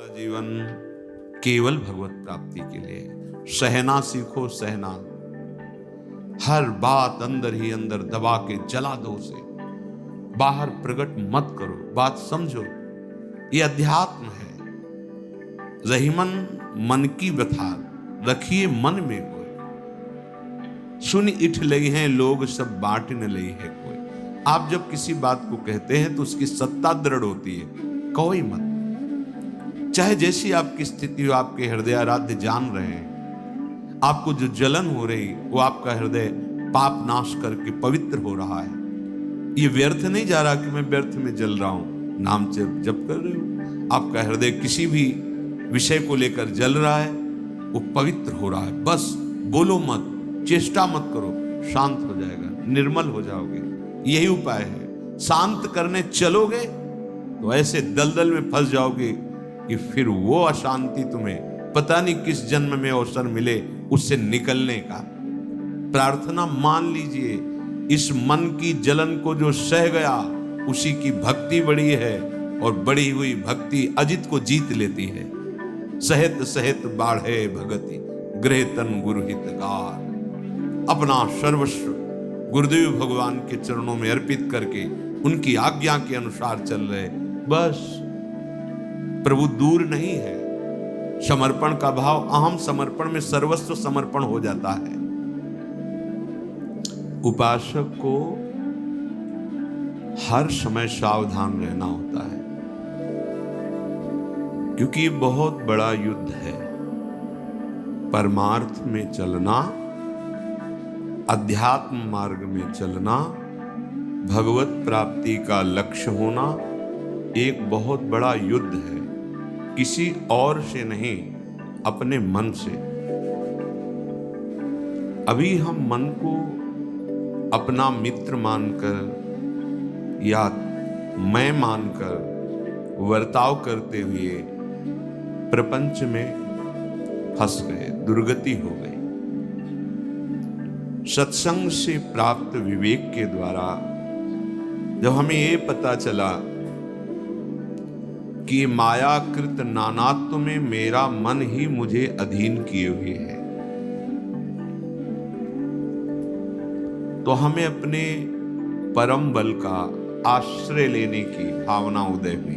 जीवन केवल भगवत प्राप्ति के लिए। सहना सीखो, सहना। हर बात अंदर ही अंदर दबा के जला दो उसे, बाहर प्रकट मत करो, बात समझो। ये अध्यात्म है। रहीमन मन की व्यथा रखिए मन में कोई, सुन इठ लई हैं लोग सब बांट न लई है कोई। आप जब किसी बात को कहते हैं तो उसकी सत्ता दृढ़ होती है, कोई मत। चाहे जैसी आपकी स्थिति हो, आपके हृदय आराध्य जान रहे हैं, आपको जो जलन हो रही वो आपका हृदय पाप नाश करके पवित्र हो रहा है। ये व्यर्थ नहीं जा रहा कि मैं व्यर्थ में जल रहा हूं, नाम जप कर रहे हो। आपका हृदय किसी भी विषय को लेकर जल रहा है, वो पवित्र हो रहा है। बस बोलो मत, चेष्टा मत करो, शांत हो जाएगा, निर्मल हो जाओगे। यही उपाय है। शांत करने चलोगे तो ऐसे दलदल में फंस जाओगे कि फिर वो अशांति तुम्हें पता नहीं किस जन्म में अवसर मिले उससे निकलने का। प्रार्थना मान लीजिए, इस मन की जलन को जो सह गया उसी की भक्ति बड़ी है, और बढ़ी हुई भक्ति अजित को जीत लेती है। सहित सहित बाढ़े भगति गृह तन गुरु हितगार। अपना सर्वस्व गुरुदेव भगवान के चरणों में अर्पित करके उनकी आज्ञा के अनुसार चल रहे, बस प्रभु दूर नहीं है। समर्पण का भाव, अहम समर्पण में सर्वस्व समर्पण हो जाता है। उपासक को हर समय सावधान रहना होता है, क्योंकि ये बहुत बड़ा युद्ध है। परमार्थ में चलना, अध्यात्म मार्ग में चलना, भगवत प्राप्ति का लक्ष्य होना एक बहुत बड़ा युद्ध है। किसी और से नहीं, अपने मन से। अभी हम मन को अपना मित्र मानकर या मैं मानकर वर्ताव करते हुए प्रपंच में फंस गए, दुर्गति हो गई। सत्संग से प्राप्त विवेक के द्वारा जब हमें ये पता चला कि मायाकृत नानात्व में मेरा मन ही मुझे अधीन किए हुए है, तो हमें अपने परम बल का आश्रय लेने की भावना उदय हुई।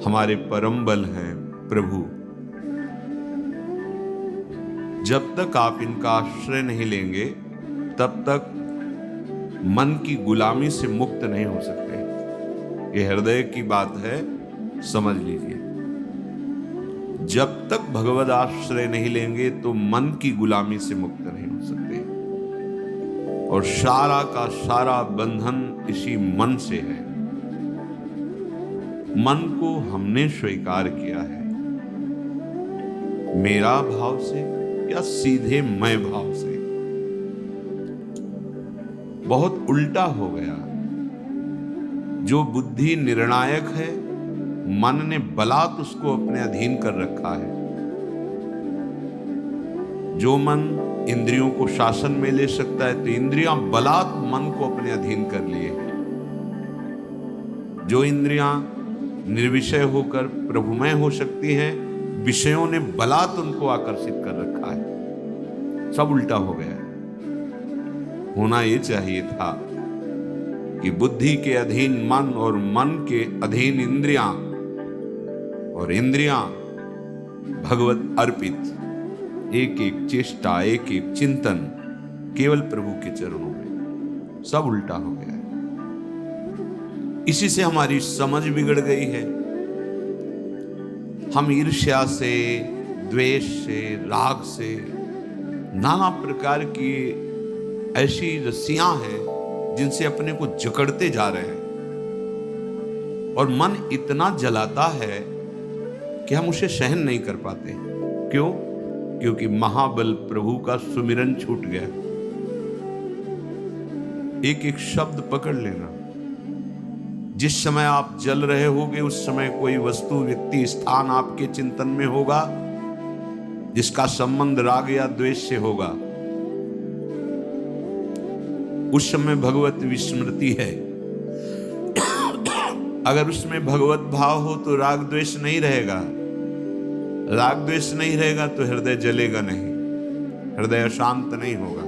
हमारे परम बल हैं प्रभु। जब तक आप इनका आश्रय नहीं लेंगे तब तक मन की गुलामी से मुक्त नहीं हो सकते। ये हृदय की बात है, समझ लीजिए। जब तक भगवद आश्रय नहीं लेंगे तो मन की गुलामी से मुक्त नहीं हो सकते, और सारा का सारा बंधन इसी मन से है। मन को हमने स्वीकार किया है, मेरा भाव से या सीधे मैं भाव से। बहुत उल्टा हो गया। जो बुद्धि निर्णायक है, मन ने बलात् उसको अपने अधीन कर रखा है। जो मन इंद्रियों को शासन में ले सकता है, तो इंद्रियां बलात् मन को अपने अधीन कर लिए हैं। जो इंद्रियां निर्विषय होकर प्रभुमय हो सकती हैं, विषयों ने बलात् उनको आकर्षित कर रखा है। सब उल्टा हो गया है। होना ये चाहिए था कि बुद्धि के अधीन मन और मन के अधीन इंद्रियां, और इंद्रियां भगवत अर्पित। एक एक चेष्टा, एक एक चिंतन केवल प्रभु के चरणों में। सब उल्टा हो गया है। इसी से हमारी समझ बिगड़ गई है। हम ईर्ष्या से, द्वेष से, राग से, नाना प्रकार की ऐसी रस्सियां हैं जिनसे अपने को जकड़ते जा रहे हैं, और मन इतना जलाता है कि हम उसे सहन नहीं कर पाते। क्यों? क्योंकि महाबल प्रभु का सुमिरन छूट गया। एक एक शब्द पकड़ लेना। जिस समय आप जल रहे होगे उस समय कोई वस्तु, व्यक्ति, स्थान आपके चिंतन में होगा जिसका संबंध राग या द्वेष से होगा। उस समय भगवत विस्मृति है। अगर उसमें भगवत भाव हो तो राग द्वेष नहीं रहेगा, राग द्वेष नहीं रहेगा तो हृदय जलेगा नहीं, हृदय अशांत नहीं होगा।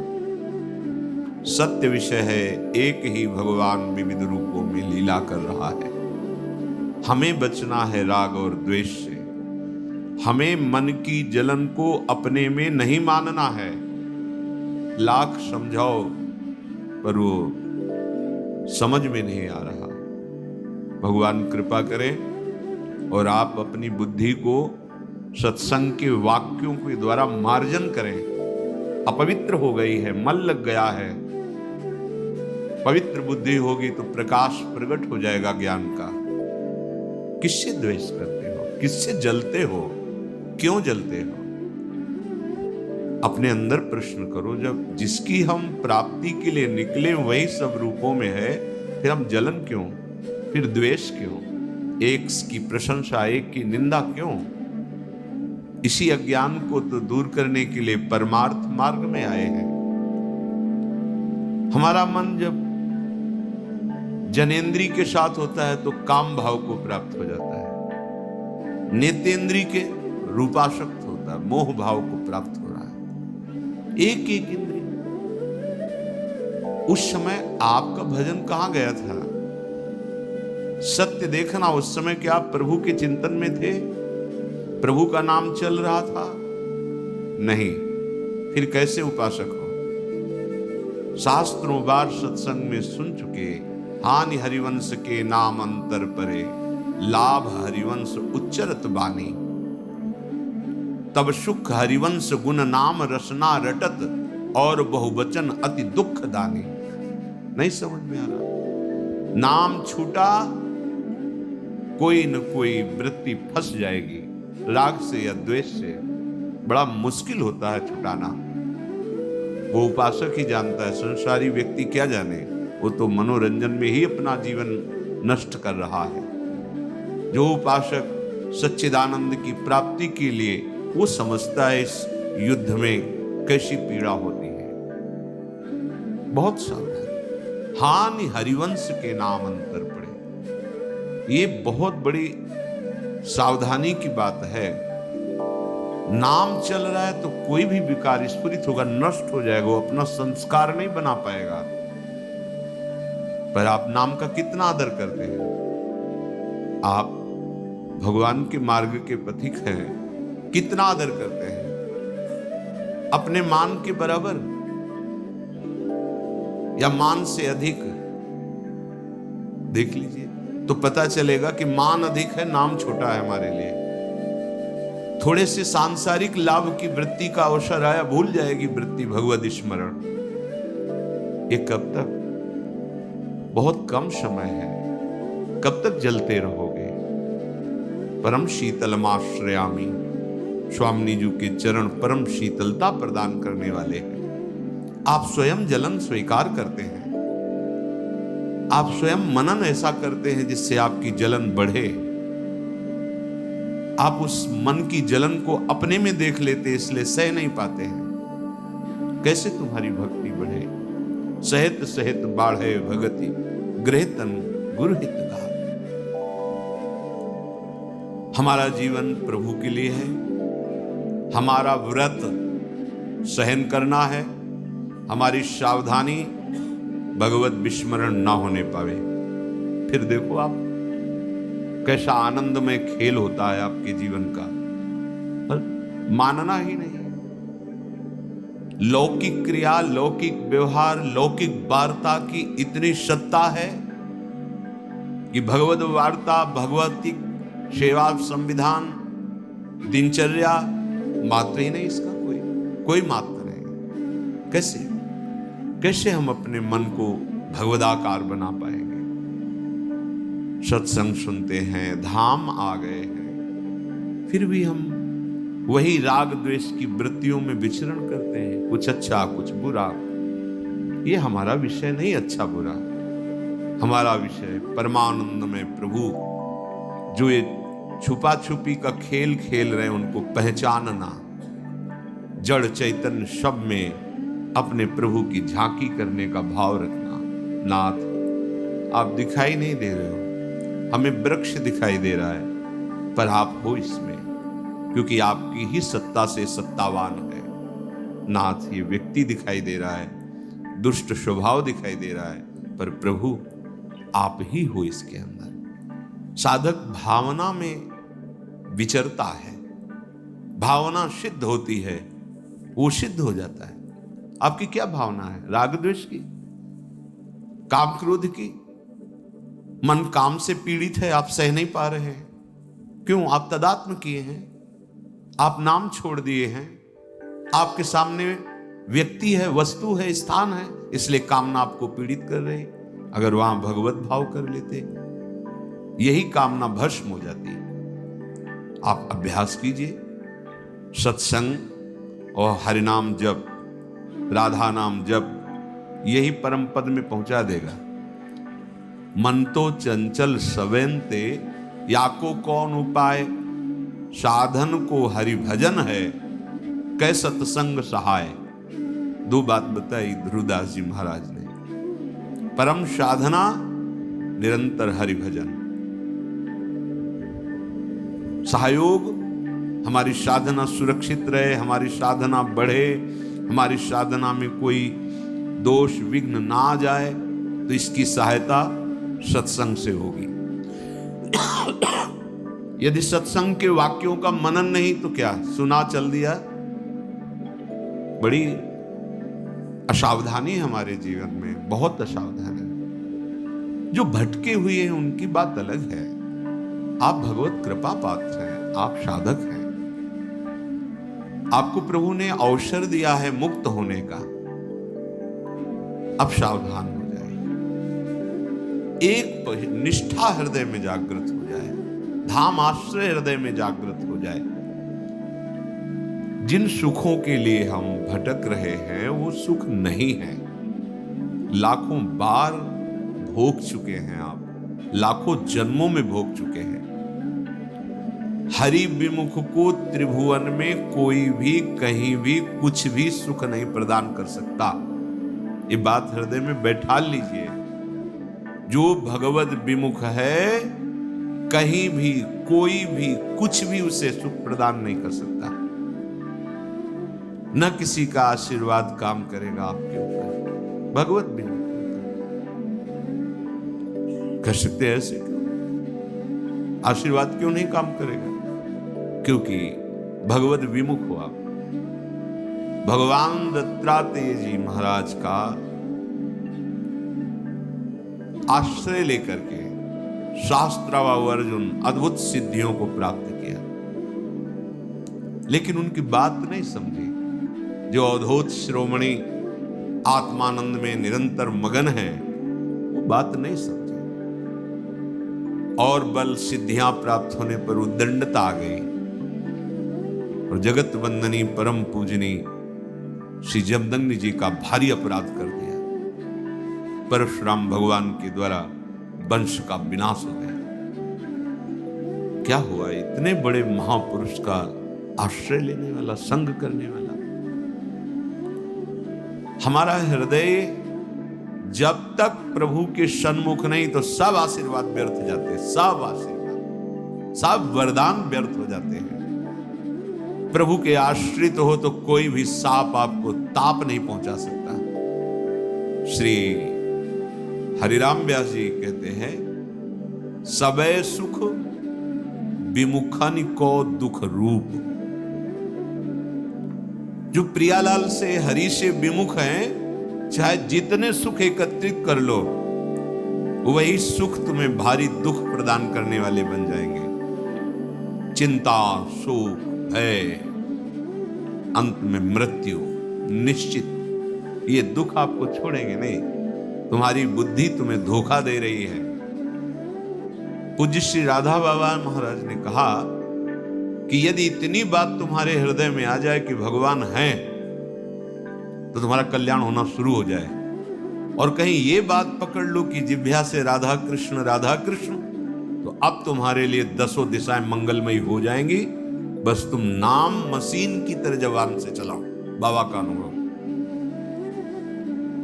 सत्य विषय है, एक ही भगवान विविध रूपों में लीला कर रहा है। हमें बचना है राग और द्वेष से। हमें मन की जलन को अपने में नहीं मानना है। लाख समझाओ पर वो समझ में नहीं आ रहा। भगवान कृपा करें और आप अपनी बुद्धि को सत्संग के वाक्यों के द्वारा मार्जन करें। अपवित्र हो गई है, मल लग गया है। पवित्र बुद्धि होगी तो प्रकाश प्रकट हो जाएगा ज्ञान का। किससे द्वेष करते हो, किससे जलते हो, क्यों जलते हो? अपने अंदर प्रश्न करो। जब जिसकी हम प्राप्ति के लिए निकले वही सब रूपों में है, फिर हम जलन क्यों, फिर द्वेष क्यों, एक की प्रशंसा एक की निंदा क्यों? इसी अज्ञान को तो दूर करने के लिए परमार्थ मार्ग में आए हैं। हमारा मन जब जनेंद्री के साथ होता है तो काम भाव को प्राप्त हो जाता है, नेतेंद्री के रूपाशक्त होता है, मोह भाव को प्राप्त हो रहा है। एक एक इंद्रिय। उस समय आपका भजन कहां गया था? सत्य देखना, उस समय क्या आप प्रभु के चिंतन में थे? प्रभु का नाम चल रहा था? नहीं, फिर कैसे उपासक हो? शास्त्रों बार सत्संग में सुन चुके, हानि हरिवंश के नाम अंतर परे, लाभ हरिवंश उच्चरत बानी, तब सुख हरिवंश गुण नाम रसना रटत, और बहुवचन अति दुख दानी। नहीं समझ में आ रहा? नाम छूटा, कोई न कोई वृत्ति फंस जाएगी, राग से या द्वेष से। बड़ा मुश्किल होता है छुटाना। वो उपासक ही जानता है, संसारी व्यक्ति क्या जाने। वो तो मनोरंजन में ही अपना जीवन नष्ट कर रहा है। जो उपासक सच्चिदानंद की प्राप्ति के लिए, वो समझता है इस युद्ध में कैसी पीड़ा होती है। बहुत सावधान। हानि हरिवंश के नाम अंतर पड़े, ये बहुत बड़ी सावधानी की बात है। नाम चल रहा है तो कोई भी विकार स्फुरित होगा, नष्ट हो जाएगा, वो अपना संस्कार नहीं बना पाएगा। पर आप नाम का कितना आदर करते हैं? आप भगवान के मार्ग के पथिक हैं, कितना आदर करते हैं? अपने मान के बराबर या मान से अधिक? देख लीजिए तो पता चलेगा कि मान अधिक है, नाम छोटा है हमारे लिए। थोड़े से सांसारिक लाभ की वृत्ति का अवसर आया, भूल जाएगी वृत्ति भगवद स्मरण। ये कब तक? बहुत कम समय है। कब तक जलते रहोगे? परम शीतलमाश्रयामी, स्वामी जी के चरण परम शीतलता प्रदान करने वाले हैं। आप स्वयं जलन स्वीकार करते हैं, आप स्वयं मनन ऐसा करते हैं जिससे आपकी जलन बढ़े। आप उस मन की जलन को अपने में देख लेते, इसलिए सह नहीं पाते हैं। कैसे तुम्हारी भक्ति बढ़े? सहित सहित बाढ़े भगति, गृहतन गुरु हितगार। हमारा जीवन प्रभु के लिए है। हमारा व्रत सहन करना है। हमारी सावधानी भगवत विस्मरण ना होने पावे। फिर देखो आप कैसा आनंदमय खेल होता है आपके जीवन का, पर मानना ही नहीं। लौकिक क्रिया, लौकिक व्यवहार, लौकिक वार्ता की इतनी सत्ता है कि भगवत वार्ता, भगवती सेवा, संविधान, दिनचर्या मात्र ही नहीं, इसका कोई मात्र नहीं। कैसे हम अपने मन को भगवदाकार बना पाएंगे? सत्संग सुनते हैं, धाम आ गए हैं, फिर भी हम वही राग द्वेष की वृत्तियों में विचरण करते हैं। कुछ अच्छा कुछ बुरा। ये हमारा विषय नहीं, अच्छा बुरा। हमारा विषय परमानंद में प्रभु जो ये छुपा छुपी का खेल खेल रहे हैं, उनको पहचानना, जड़ चैतन्य सब में अपने प्रभु की झांकी करने का भाव रखना। नाथ, आप दिखाई नहीं दे रहे हो, हमें वृक्ष दिखाई दे रहा है, पर आप हो इसमें, क्योंकि आपकी ही सत्ता से सत्तावान है। नाथ, ये व्यक्ति दिखाई दे रहा है, दुष्ट स्वभाव दिखाई दे रहा है, पर प्रभु आप ही हो इसके अंदर। साधक भावना में विचरता है, भावना सिद्ध होती है, वो सिद्ध हो जाता है। आपकी क्या भावना है? राग द्वेष की, काम क्रोध की? मन काम से पीड़ित है, आप सह नहीं पा रहे हैं। क्यों? आप तदात्म किए हैं, आप नाम छोड़ दिए हैं, आपके सामने व्यक्ति है, वस्तु है, स्थान है, इसलिए कामना आपको पीड़ित कर रही। अगर वहां भगवत भाव कर लेते, यही कामना भस्म हो जाती। आप अभ्यास कीजिए, सत्संग और हरिनाम जप, राधा नाम जप, यही परम पद में पहुंचा देगा। मन तो चंचल सवेंते, याको कौन उपाय, साधन को हरि भजन है, कै सत्संग सहाय। दो बात बताई ध्रुवदास जी महाराज ने। परम साधना निरंतर हरि भजन, सहयोग, हमारी साधना सुरक्षित रहे, हमारी साधना बढ़े, हमारी साधना में कोई दोष विघ्न ना आ जाए, तो इसकी सहायता सत्संग से होगी। यदि सत्संग के वाक्यों का मनन नहीं तो क्या, सुना चल दिया, बड़ी असावधानी है हमारे जीवन में, बहुत असावधानी। जो भटके हुए हैं उनकी बात अलग है, आप भगवत कृपा पात्र हैं, आप साधक हैं, आपको प्रभु ने अवसर दिया है मुक्त होने का। अब सावधान हो जाए, एक निष्ठा हृदय में जागृत हो जाए, धाम आश्रय हृदय में जागृत हो जाए। जिन सुखों के लिए हम भटक रहे हैं वो सुख नहीं है, लाखों बार भोग चुके हैं आप, लाखों जन्मों में भोग चुके हैं। हरि विमुख को त्रिभुवन में कोई भी कहीं भी कुछ भी सुख नहीं प्रदान कर सकता। ये बात हृदय में बैठा लीजिए। जो भगवत विमुख है, कहीं भी कोई भी कुछ भी उसे सुख प्रदान नहीं कर सकता। न किसी का आशीर्वाद काम करेगा आपके ऊपर, भगवत विमुख कर सकते हैं ऐसे? आशीर्वाद क्यों नहीं काम करेगा? क्योंकि भगवत विमुख हो आप। भगवान दत्तात्रेय जी महाराज का आश्रय लेकर के शास्त्र व अर्जुन अद्भुत सिद्धियों को प्राप्त किया, लेकिन उनकी बात नहीं समझी। जो अवधूत श्रोमणी आत्मानंद में निरंतर मगन है, वो बात नहीं समझे, और बल सिद्धियां प्राप्त होने पर उद्दंडता आ गई और जगत वंदनी परम पूजनी श्री जमदग्नि जी का भारी अपराध कर दिया। परशुराम भगवान के द्वारा वंश का विनाश हो गया। क्या हुआ? इतने बड़े महापुरुष का आश्रय लेने वाला, संग करने वाला। हमारा हृदय जब तक प्रभु के सन्मुख नहीं, तो सब आशीर्वाद व्यर्थ जाते हैं, सब आशीर्वाद, सब वरदान व्यर्थ हो जाते हैं। प्रभु के आश्रित हो तो कोई भी साप आपको ताप नहीं पहुंचा सकता। श्री हरिराम व्यास जी कहते हैं, सबे सुख विमुखन को दुख रूप। जो प्रियालाल से, हरि से विमुख हैं, चाहे जितने सुख एकत्रित कर लो, वही सुख तुम्हें भारी दुख प्रदान करने वाले बन जाएंगे। चिंता, शोक, भय, अंत में मृत्यु निश्चित। ये दुख आपको छोड़ेंगे नहीं। तुम्हारी बुद्धि तुम्हें धोखा दे रही है। पूज्य श्री राधा बाबा महाराज ने कहा कि यदि इतनी बात तुम्हारे हृदय में आ जाए कि भगवान हैं, तो तुम्हारा कल्याण होना शुरू हो जाए। और कहीं ये बात पकड़ लो कि जिह्वा से राधा कृष्ण, तो अब तुम्हारे लिए 10 दिशाएं मंगलमयी हो जाएंगी। बस तुम नाम मशीन की तरह जबान से चलाओ। बाबा का अनुभव,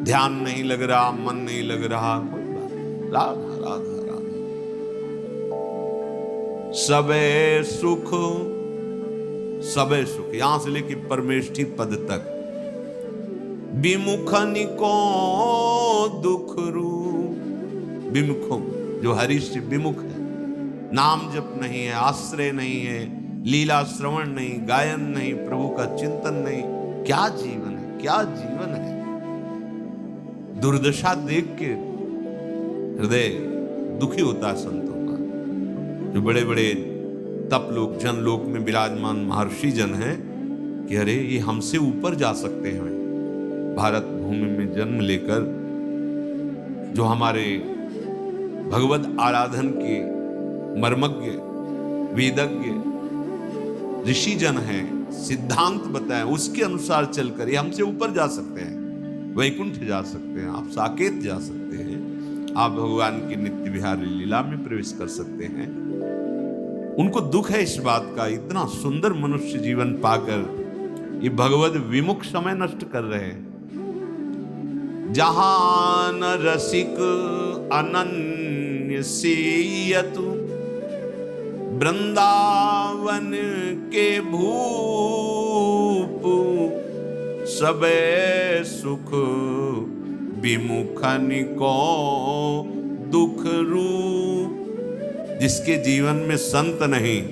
ध्यान नहीं लग रहा, मन नहीं लग रहा, कोई बात नहीं, राधा राधा राधा। सबे सुख, सबे सुख यहां से लेके परमेष्ठी पद तक, विमुखनि को दुख रूप, विमुखों जो हरि से विमुख है, नाम जप नहीं है, आश्रय नहीं है, लीला श्रवण नहीं, गायन नहीं, प्रभु का चिंतन नहीं, क्या जीवन है, क्या जीवन है। दुर्दशा देख के हृदय दुखी होता है संतों का, जो बड़े बड़े तप लोक जन लोक में विराजमान महर्षि जन हैं कि अरे ये हमसे ऊपर जा सकते हैं। भारत भूमि में जन्म लेकर जो हमारे भगवत आराधन के मर्मज्ञ वेदज्ञ ऋषि जन हैं, सिद्धांत बताएं, उसके अनुसार चलकर ये हमसे ऊपर जा सकते हैं, वैकुंठ जा सकते हैं, आप साकेत जा सकते हैं, आप भगवान की नित्य विहारी लीला में प्रवेश कर सकते हैं। उनको दुख है इस बात का, इतना सुंदर मनुष्य जीवन पाकर ये भगवत विमुख समय नष्ट कर रहे हैं। जहां न रसिक अनन्य सेयतु, वृंदावन के भूप, सबे सुख विमुखनि को दुख रूप। जिसके जीवन में संत नहीं,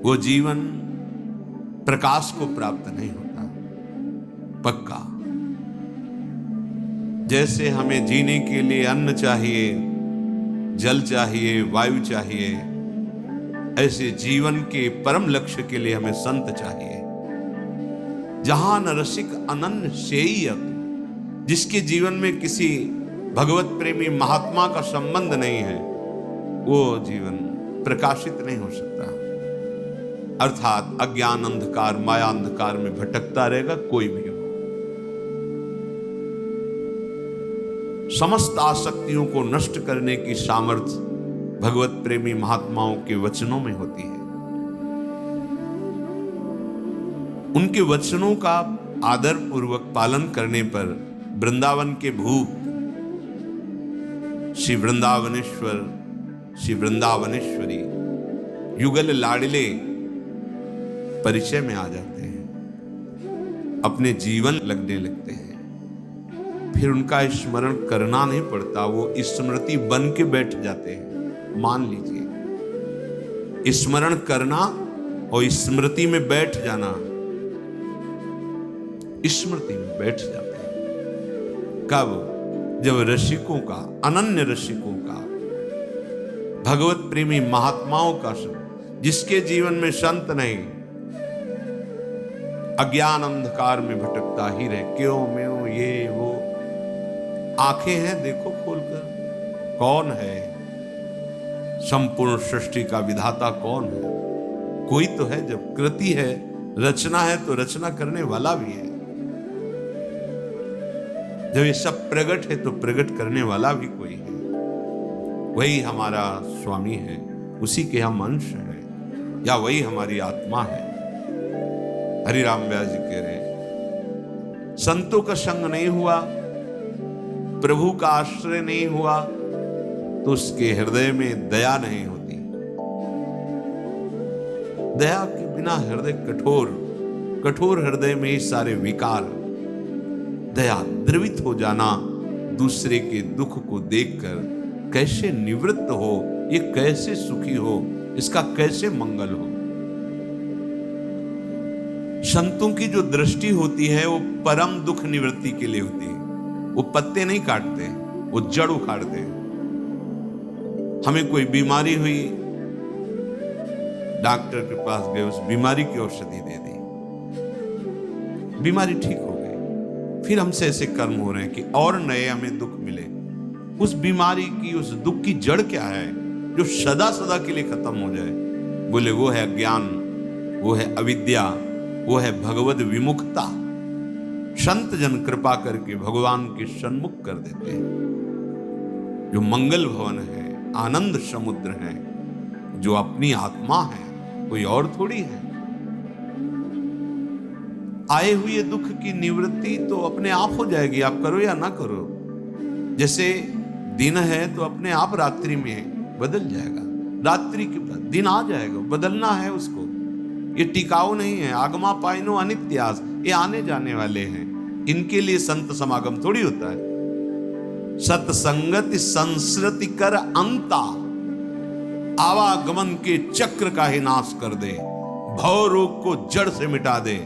वो जीवन प्रकाश को प्राप्त नहीं होता पक्का। जैसे हमें जीने के लिए अन्न चाहिए, जल चाहिए, वायु चाहिए, ऐसे जीवन के परम लक्ष्य के लिए हमें संत चाहिए। जहां न रसिक अनन्य सेयत, जिसके जीवन में किसी भगवत प्रेमी महात्मा का संबंध नहीं है, वो जीवन प्रकाशित नहीं हो सकता। अर्थात अज्ञान अंधकार माया अंधकार में भटकता रहेगा कोई भी हो। समस्त आसक्तियों को नष्ट करने की सामर्थ्य भगवत प्रेमी महात्माओं के वचनों में होती है। उनके वचनों का आदर पूर्वक पालन करने पर वृंदावन के भूप श्री वृंदावनेश्वर, श्री वृंदावनेश्वरी, युगल लाडले परिचय में आ जाते हैं, अपने जीवन लगने लगते हैं। फिर उनका स्मरण करना नहीं पड़ता, वो स्मृति बन के बैठ जाते हैं। मान लीजिए, स्मरण करना और स्मृति में बैठ जाना, स्मृति में बैठ जाते हैं। कब? जब रसिकों का, अनन्य रसिकों का, भगवत प्रेमी महात्माओं का, जिसके जीवन में संत नहीं, अज्ञान अंधकार में भटकता ही रहे, क्यों म्यों ये वो, आंखें हैं देखो खोलकर, कौन है संपूर्ण सृष्टि का विधाता? कौन है? कोई तो है। जब कृति है, रचना है, तो रचना करने वाला भी है। जब ये सब प्रकट है तो प्रकट करने वाला भी कोई है। वही हमारा स्वामी है, उसी के हम अंश हैं, या वही हमारी आत्मा है। हरिराम व्यास जी कह रहे, संतों का संग नहीं हुआ, प्रभु का आश्रय नहीं हुआ, तो उसके हृदय में दया नहीं होती। दया के बिना हृदय कठोर, कठोर हृदय में ही सारे विकार। दया, द्रवित हो जाना, दूसरे के दुख को देखकर कैसे निवृत्त हो, ये कैसे सुखी हो, इसका कैसे मंगल हो। संतों की जो दृष्टि होती है वो परम दुख निवृत्ति के लिए होती है। वो पत्ते नहीं काटते, वो जड़ उखाड़ते हैं। हमें कोई बीमारी हुई, डॉक्टर के पास गए, उस बीमारी की औषधि दे दी, बीमारी ठीक हो गई। फिर हमसे ऐसे कर्म हो रहे हैं कि और नए हमें दुख मिले। उस बीमारी की, उस दुख की जड़ क्या है जो सदा सदा के लिए खत्म हो जाए? बोले वो है अज्ञान, वो है अविद्या, वो है भगवत विमुखता। संत जन कृपा करके भगवान के सन्मुख कर देते हैं। जो मंगल भवन है, आनंद समुद्र है, जो अपनी आत्मा है, कोई और थोड़ी है। आए हुए दुख की निवृत्ति तो अपने आप हो जाएगी, आप करो या ना करो। जैसे दिन है तो अपने आप रात्रि में बदल जाएगा, रात्रि के बाद दिन आ जाएगा, बदलना है उसको। ये टिकाऊ नहीं है। आगमा पाइनो अनित्यास, ये आने जाने वाले हैं। इनके लिए संत समागम थोड़ी होता है। सत्संगति संस्कृति कर अंता, आवागमन के चक्र का ही नाश कर दे, भव रोग को जड़ से मिटा दे,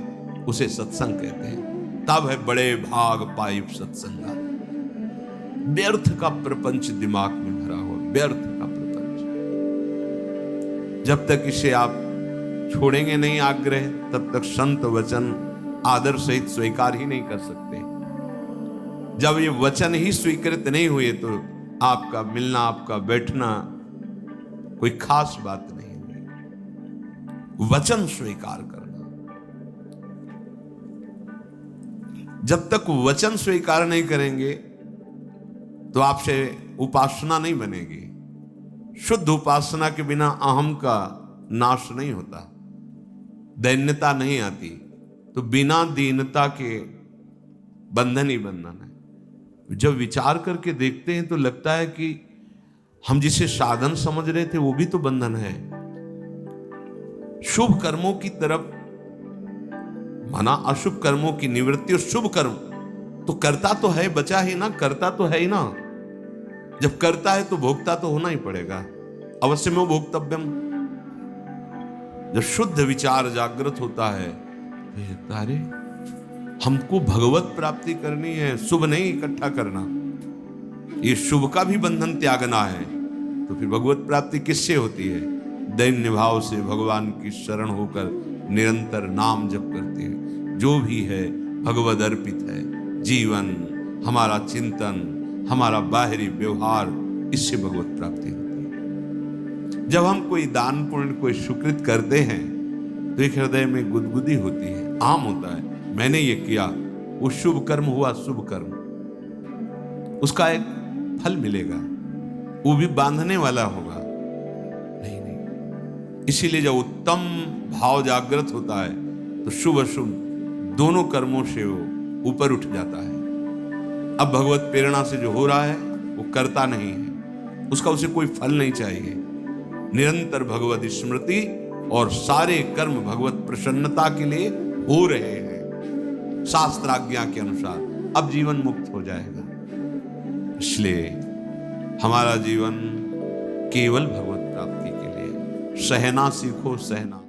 उसे सत्संग कहते हैं। तब है बड़े भाग पाई सत्संगा। व्यर्थ का प्रपंच दिमाग में भरा हो, व्यर्थ का प्रपंच। जब तक इसे आप छोड़ेंगे नहीं आग्रह, तब तक संत वचन आदर सहित स्वीकार ही नहीं कर सकते। जब ये वचन ही स्वीकृत नहीं हुए तो आपका मिलना, आपका बैठना कोई खास बात नहीं हुई। वचन स्वीकार करना। जब तक वचन स्वीकार नहीं करेंगे तो आपसे उपासना नहीं बनेगी। शुद्ध उपासना के बिना अहम का नाश नहीं होता, दैन्यता नहीं आती। तो बिना दीनता के बंधन ही बंधन है। जब विचार करके देखते हैं तो लगता है कि हम जिसे साधन समझ रहे थे वो भी तो बंधन है। शुभ कर्मों की तरफ माना अशुभ कर्मों की निवृत्ति, और शुभ कर्म तो करता तो है, बचा ही ना, करता तो है ही ना। जब करता है तो भोगता तो होना ही पड़ेगा, अवश्य में भोक्तव्यम। जब शुद्ध विचार जागृत होता है तो लगता है अरे हमको भगवत प्राप्ति करनी है, शुभ नहीं इकट्ठा करना। ये शुभ का भी बंधन त्यागना है। तो फिर भगवत प्राप्ति किससे होती है? दैन्य भाव से भगवान की शरण होकर निरंतर नाम जप करते हैं। जो भी है भगवद अर्पित है। जीवन, हमारा चिंतन, हमारा बाहरी व्यवहार, इससे भगवत प्राप्ति होती है। जब हम कोई दान पुण्य, कोई सुकृत करते हैं तो एक हृदय में गुदगुदी होती है, आम होता है, मैंने ये किया, वो शुभ कर्म हुआ, शुभ कर्म, उसका एक फल मिलेगा, वो भी बांधने वाला होगा। नहीं, इसीलिए जब उत्तम भाव जागृत होता है तो शुभ अशुभ दोनों कर्मों से वो ऊपर उठ जाता है। अब भगवत प्रेरणा से जो हो रहा है वो करता नहीं है, उसका उसे कोई फल नहीं चाहिए। निरंतर भगवत स्मृति और सारे कर्म भगवत प्रसन्नता के लिए हो रहे हैं शास्त्राज्ञा के अनुसार। अब जीवन मुक्त हो जाएगा। इसलिए हमारा जीवन केवल भगवत प्राप्ति के लिए। सहना सीखो, सहना।